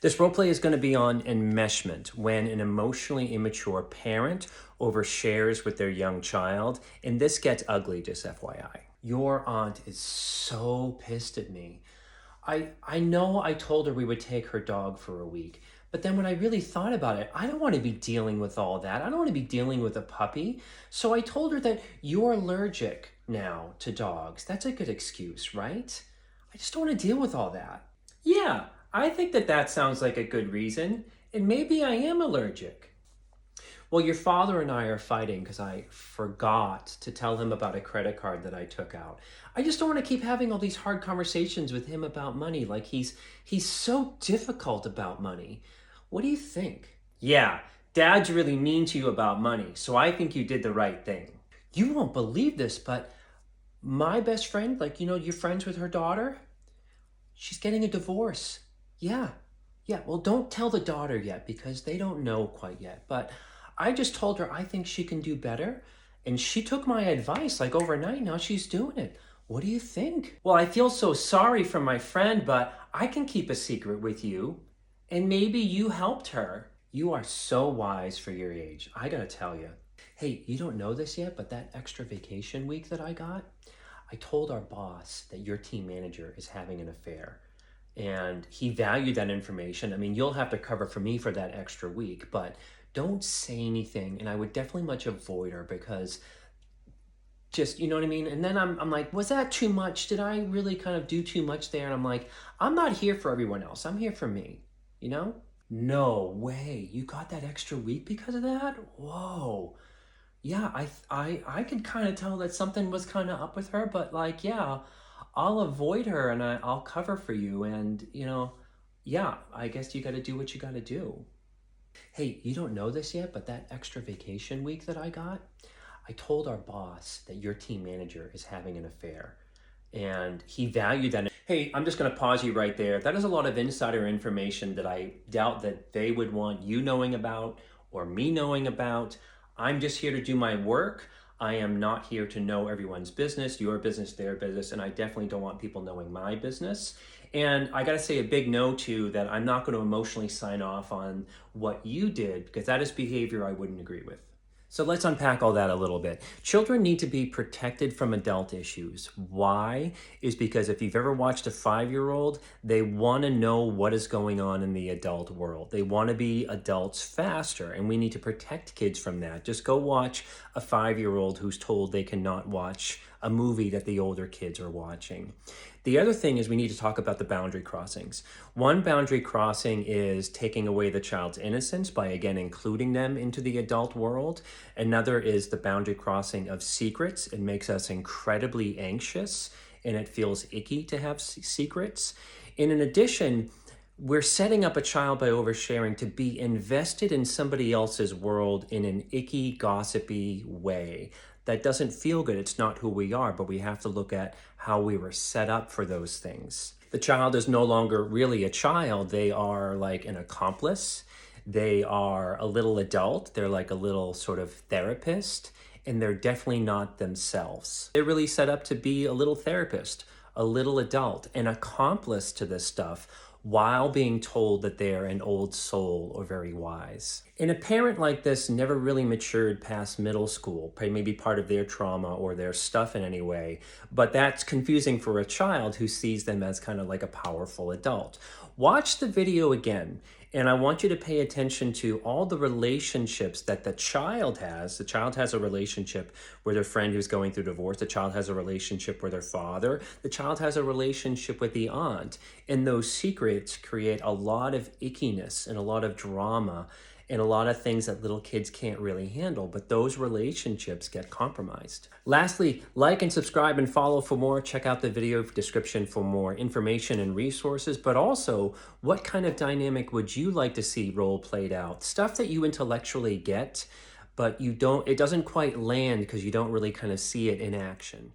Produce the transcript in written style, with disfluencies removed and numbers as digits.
This role play is going to be on enmeshment, when an emotionally immature parent overshares with their young child, and this gets ugly, just FYI. Your aunt is so pissed at me. I know I told her we would take her dog for a week, but then when I really thought about it, I don't want to be dealing with all that. I don't want to be dealing with a puppy. So I told her that you're allergic now to dogs. That's a good excuse, right? I just don't want to deal with all that. Yeah, I think that sounds like a good reason, and maybe I am allergic. Well, your father and I are fighting because I forgot to tell him about a credit card that I took out. I just don't want to keep having all these hard conversations with him about money. Like he's so difficult about money. What do you think? Yeah, Dad's really mean to you about money, so I think you did the right thing. You won't believe this, but my best friend, like, you're friends with her daughter? She's getting a divorce. Yeah. Yeah. Well, don't tell the daughter yet because they don't know quite yet. But I just told her I think she can do better. And she took my advice like overnight. Now she's doing it. What do you think? Well, I feel so sorry for my friend, but I can keep a secret with you. And maybe you helped her. You are so wise for your age. I gotta tell you. Hey, you don't know this yet, but that extra vacation week that I got, I told our boss that your team manager is having an affair, and he valued that information. I mean, you'll have to cover for me for that extra week, but don't say anything. And I would definitely much avoid her because just, you know what I mean? And then I'm like, was that too much? Did I really kind of do too much there? And I'm like, I'm not here for everyone else. I'm here for me, you know? No way. You got that extra week because of that? Whoa. Yeah, I could kind of tell that something was kind of up with her, but like, yeah, I'll avoid her and I'll cover for you. And, yeah, I guess you got to do what you got to do. Hey, you don't know this yet, but that extra vacation week that I got, I told our boss that your team manager is having an affair, and he valued that. Hey, I'm just going to pause you right there. That is a lot of insider information that I doubt that they would want you knowing about or me knowing about. I'm just here to do my work. I am not here to know everyone's business, your business, their business, and I definitely don't want people knowing my business. And I got to say a big no to that. I'm not going to emotionally sign off on what you did because that is behavior I wouldn't agree with. So let's unpack all that a little bit. Children need to be protected from adult issues. Why? Is because if you've ever watched a 5-year-old, they want to know what is going on in the adult world. They want to be adults faster, and we need to protect kids from that. Just go watch a 5-year-old who's told they cannot watch a movie that the older kids are watching. The other thing is we need to talk about the boundary crossings. One boundary crossing is taking away the child's innocence by, again, including them into the adult world. Another is the boundary crossing of secrets. It makes us incredibly anxious and it feels icky to have secrets. And in addition, we're setting up a child by oversharing to be invested in somebody else's world in an icky, gossipy way. That doesn't feel good. It's not who we are, but we have to look at how we were set up for those things. The child is no longer really a child. They are like an accomplice. They are a little adult. They're like a little sort of therapist, and they're definitely not themselves. They're really set up to be a little therapist, a little adult, an accomplice to this stuff, while being told that they're an old soul or very wise. And a parent like this never really matured past middle school, maybe part of their trauma or their stuff in any way, but that's confusing for a child who sees them as kind of like a powerful adult. Watch the video again, and I want you to pay attention to all the relationships that the child has. The child has a relationship with their friend who's going through divorce. The child has a relationship with their father. The child has a relationship with the aunt. And those secrets create a lot of ickiness and a lot of drama and a lot of things that little kids can't really handle, but those relationships get compromised. Lastly, like and subscribe and follow for more. Check out the video description for more information and resources, but also what kind of dynamic would you like to see role played out? Stuff that you intellectually get, but it doesn't quite land because you don't really kind of see it in action.